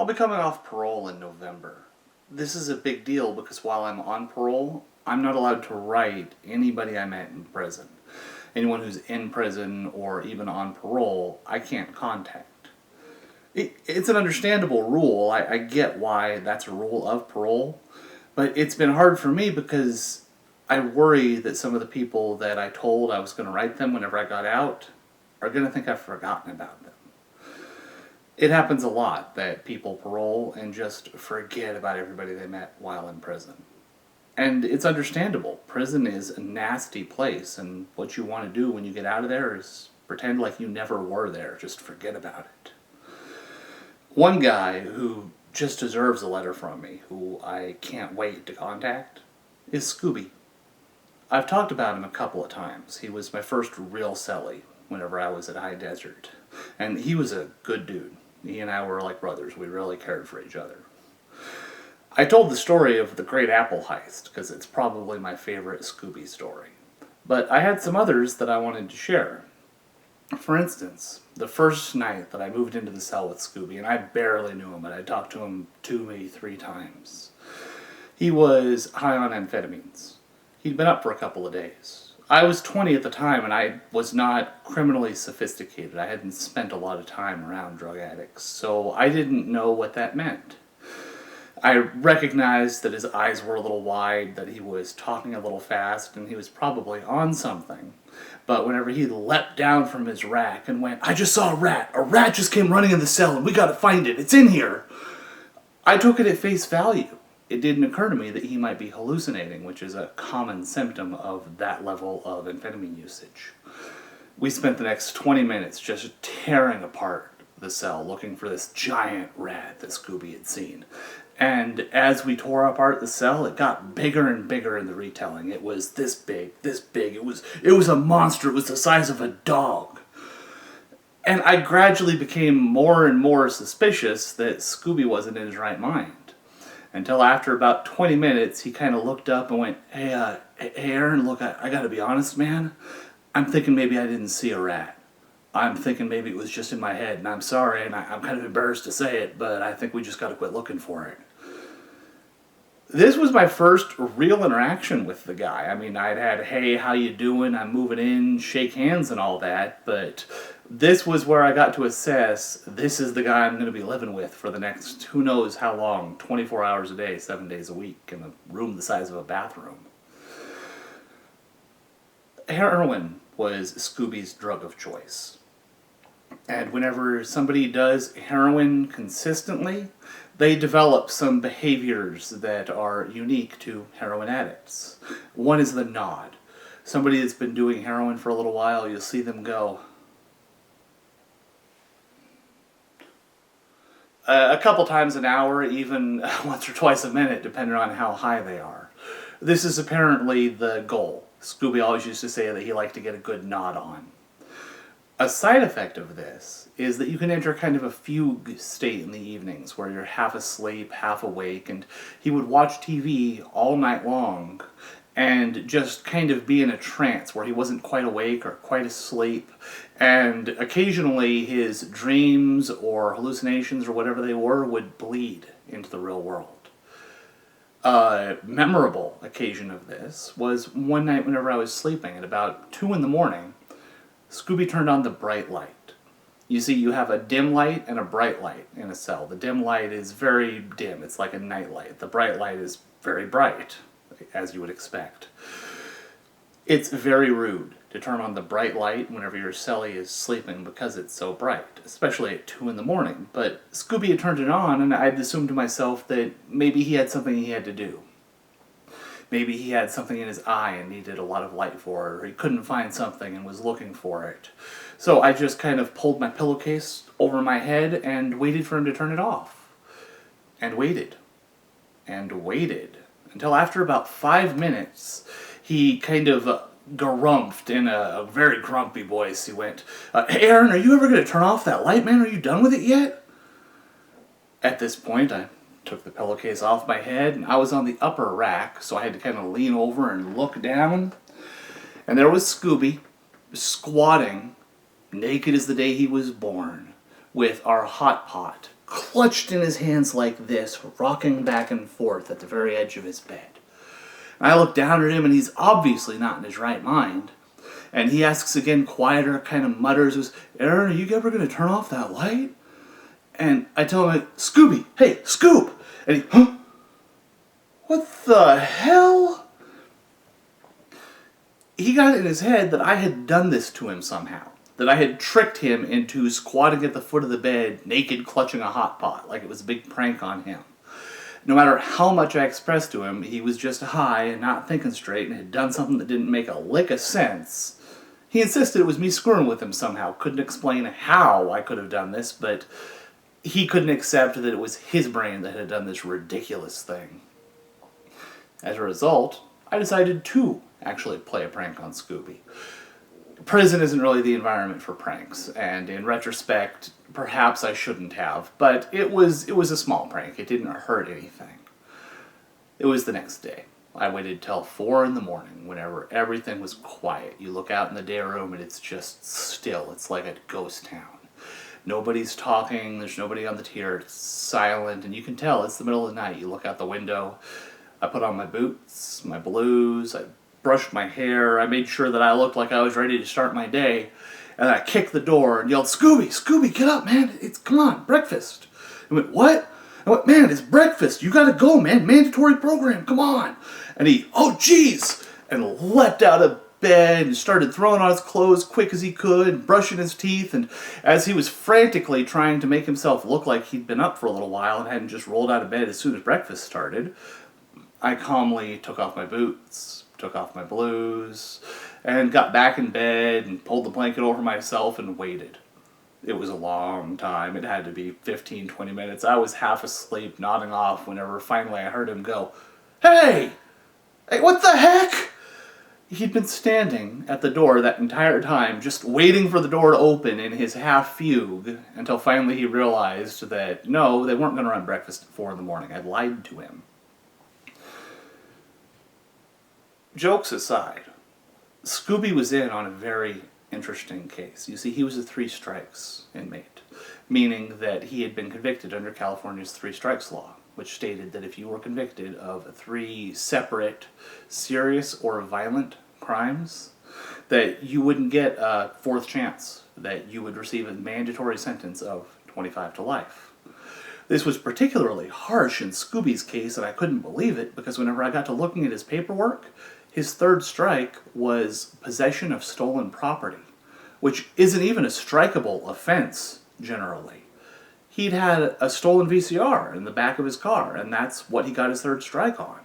I'll be coming off parole in November. This is a big deal because while I'm on parole, I'm not allowed to write anybody I met in prison. Anyone who's in prison or even on parole, I can't contact. It's an understandable rule. I get why that's a rule of parole, but it's been hard for me because I worry that some of the people that I told I was going to write them whenever I got out are going to think I've forgotten about them. It happens a lot that people parole and just forget about everybody they met while in prison. And it's understandable. Prison is a nasty place, and what you want to do when you get out of there is pretend like you never were there. Just forget about it. One guy who just deserves a letter from me, who I can't wait to contact, is Scooby. I've talked about him a couple of times. He was my first real cellie whenever I was at High Desert. And he was a good dude. He and I were like brothers. We really cared for each other. I told the story of the Great Apple Heist because it's probably my favorite Scooby story. But I had some others that I wanted to share. For instance, the first night that I moved into the cell with Scooby, and I barely knew him, but I talked to him 2, maybe 3 times. He was high on amphetamines. He'd been up for a couple of days. I was 20 at the time, and I was not criminally sophisticated. I hadn't spent a lot of time around drug addicts, so I didn't know what that meant. I recognized that his eyes were a little wide, that he was talking a little fast, and he was probably on something. But whenever he leapt down from his rack and went, "I just saw a rat! A rat just came running in the cell, and we gotta find it! It's in here!" I took it at face value. It didn't occur to me that he might be hallucinating, which is a common symptom of that level of amphetamine usage. We spent the next 20 minutes just tearing apart the cell, looking for this giant rat that Scooby had seen. And as we tore apart the cell, it got bigger and bigger in the retelling. It was this big, this big. It was a monster. It was the size of a dog. And I gradually became more and more suspicious that Scooby wasn't in his right mind. Until after about 20 minutes, he kind of looked up and went, hey, Aaron, look, I gotta be honest, man. I'm thinking maybe I didn't see a rat. I'm thinking maybe it was just in my head, and I'm sorry, and I'm kind of embarrassed to say it, but I think we just gotta quit looking for it. This was my first real interaction with the guy. I mean, I'd had, hey, how you doing? I'm moving in, shake hands and all that, but this was where I got to assess, this is the guy I'm going to be living with for the next who knows how long, 24 hours a day, 7 days a week, in a room the size of a bathroom. Heroin was Scooby's drug of choice. And whenever somebody does heroin consistently, they develop some behaviors that are unique to heroin addicts. One is the nod. Somebody that's been doing heroin for a little while, you'll see them go a couple times an hour, even once or twice a minute, depending on how high they are. This is apparently the goal. Scooby always used to say that he liked to get a good nod on. A side effect of this is that you can enter kind of a fugue state in the evenings where you're half asleep, half awake, and he would watch TV all night long and just kind of be in a trance where he wasn't quite awake or quite asleep, and occasionally his dreams or hallucinations or whatever they were would bleed into the real world. A memorable occasion of this was one night whenever I was sleeping at about 2 in the morning. Scooby turned on the bright light. You see, you have a dim light and a bright light in a cell. The dim light is very dim. It's like a night light. The bright light is very bright, as you would expect. It's very rude to turn on the bright light whenever your cellie is sleeping because it's so bright, especially at 2 in the morning. But Scooby had turned it on, and I'd assumed to myself that maybe he had something he had to do. Maybe he had something in his eye and needed a lot of light for it, or he couldn't find something and was looking for it. So I just kind of pulled my pillowcase over my head and waited for him to turn it off. And waited. And waited. Until after about 5 minutes, he kind of garumphed in a very grumpy voice. He went, "Hey Aaron, are you ever going to turn off that light, man? Are you done with it yet?" At this point, I took the pillowcase off my head, and I was on the upper rack, so I had to kind of lean over and look down. And there was Scooby, squatting, naked as the day he was born, with our hot pot clutched in his hands like this, rocking back and forth at the very edge of his bed. And I look down at him, and he's obviously not in his right mind. And he asks again, quieter, kind of mutters, goes, "Aaron, are you ever going to turn off that light?" And I tell him, "Scooby, hey, Scoop!" And he, "Huh? What the hell?" He got it in his head that I had done this to him somehow. That I had tricked him into squatting at the foot of the bed, naked, clutching a hot pot, like it was a big prank on him. No matter how much I expressed to him, he was just high and not thinking straight and had done something that didn't make a lick of sense. He insisted it was me screwing with him somehow. Couldn't explain how I could have done this, but he couldn't accept that it was his brain that had done this ridiculous thing. As a result, I decided to actually play a prank on Scooby. Prison isn't really the environment for pranks, and in retrospect, perhaps I shouldn't have, but it was a small prank. It didn't hurt anything. It was the next day. I waited till 4 in the morning, whenever everything was quiet. You look out in the day room and it's just still. It's like a ghost town. Nobody's talking, there's nobody on the tier, it's silent, and you can tell it's the middle of the night. You look out the window, I put on my boots, my blues, I brushed my hair, I made sure that I looked like I was ready to start my day, and I kicked the door and yelled, "Scooby, Scooby, get up, man, come on, breakfast." I went, "What?" I went, "Man, it's breakfast, you gotta go, man, mandatory program, come on." And he, "Oh, jeez," and leapt out of bed and started throwing on his clothes quick as he could and brushing his teeth, and as he was frantically trying to make himself look like he'd been up for a little while and hadn't just rolled out of bed as soon as breakfast started, I calmly took off my boots, took off my blues, and got back in bed and pulled the blanket over myself and waited. It was a long time. It had to be 15, 20 minutes. I was half asleep, nodding off, whenever finally I heard him go, "Hey! Hey, what the heck?" He'd been standing at the door that entire time, just waiting for the door to open in his half fugue, until finally he realized that, no, they weren't going to run breakfast at 4 in the morning. I'd lied to him. Jokes aside, Scooby was in on a very interesting case. You see, he was a 3 strikes inmate, meaning that he had been convicted under California's 3 strikes law, which stated that if you were convicted of 3 separate, serious or violent crimes, that you wouldn't get a 4th chance, that you would receive a mandatory sentence of 25 to life. This was particularly harsh in Scooby's case, and I couldn't believe it, because whenever I got to looking at his paperwork, his 3rd strike was possession of stolen property, which isn't even a strikeable offense, generally. He'd had a stolen VCR in the back of his car, and that's what he got his 3rd strike on.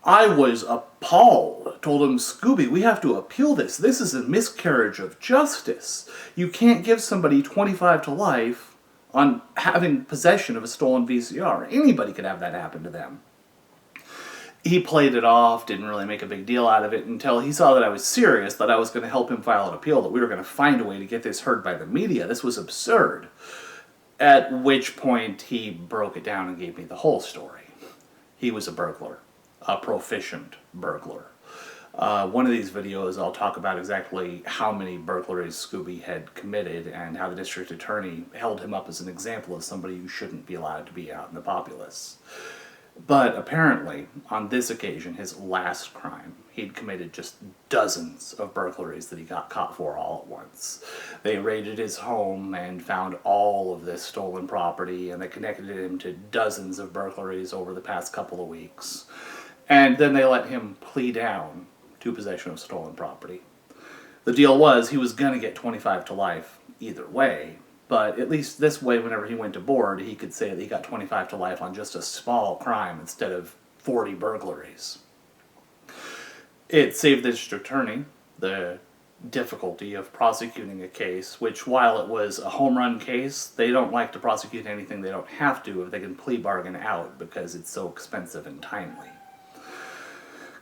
I was appalled. Told him, "Scooby, we have to appeal this. This is a miscarriage of justice. You can't give somebody 25 to life on having possession of a stolen VCR. Anybody could have that happen to them." He played it off, didn't really make a big deal out of it until he saw that I was serious, that I was going to help him file an appeal, that we were going to find a way to get this heard by the media. This was absurd. At which point he broke it down and gave me the whole story. He was a burglar, a proficient burglar. One of these videos I'll talk about exactly how many burglaries Scooby had committed and how the district attorney held him up as an example of somebody who shouldn't be allowed to be out in the populace. But apparently, on this occasion, his last crime, he'd committed just dozens of burglaries that he got caught for all at once. They raided his home and found all of this stolen property, and they connected him to dozens of burglaries over the past couple of weeks. And then they let him plea down to possession of stolen property. The deal was he was going to get 25 to life either way, but at least this way, whenever he went to board, he could say that he got 25 to life on just a small crime instead of 40 burglaries. It saved the district attorney the difficulty of prosecuting a case, which, while it was a home run case, they don't like to prosecute anything they don't have to if they can plea bargain out because it's so expensive and timely.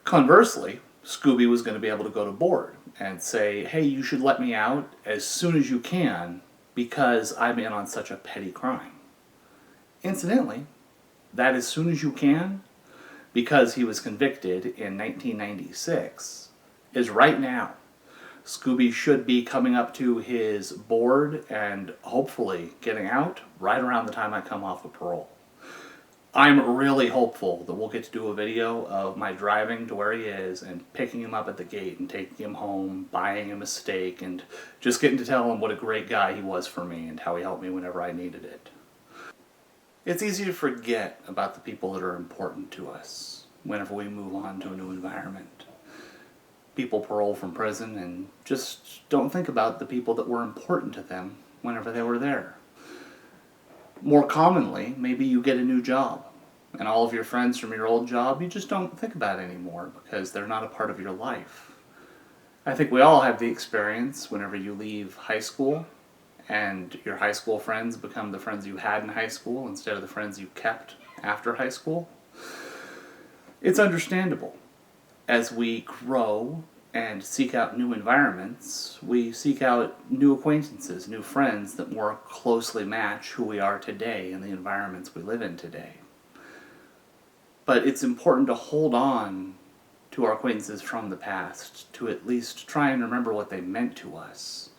Conversely, Scooby was going to be able to go to board and say, "Hey, you should let me out as soon as you can, because I'm in on such a petty crime." Incidentally, that "as soon as you can," because he was convicted in 1996, is right now. Scooby should be coming up to his board and hopefully getting out right around the time I come off of parole. I'm really hopeful that we'll get to do a video of my driving to where he is and picking him up at the gate and taking him home, buying him a steak, and just getting to tell him what a great guy he was for me and how he helped me whenever I needed it. It's easy to forget about the people that are important to us whenever we move on to a new environment. People parole from prison and just don't think about the people that were important to them whenever they were there. More commonly, maybe you get a new job, and all of your friends from your old job you just don't think about anymore because they're not a part of your life. I think we all have the experience whenever you leave high school and your high school friends become the friends you had in high school instead of the friends you kept after high school. It's understandable. As we grow and seek out new environments, we seek out new acquaintances, new friends that more closely match who we are today and the environments we live in today. But it's important to hold on to our acquaintances from the past, to at least try and remember what they meant to us.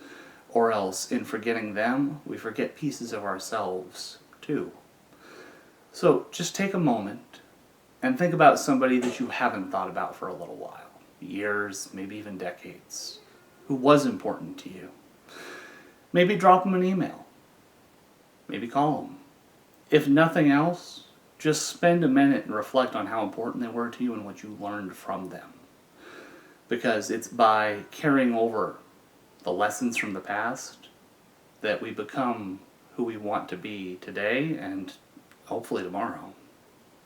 Or else, in forgetting them, we forget pieces of ourselves, too. So just take a moment and think about somebody that you haven't thought about for a little while. Years, maybe even decades. Who was important to you. Maybe drop them an email. Maybe call them. If nothing else, just spend a minute and reflect on how important they were to you and what you learned from them. Because it's by carrying over the lessons from the past that we become who we want to be today and hopefully tomorrow.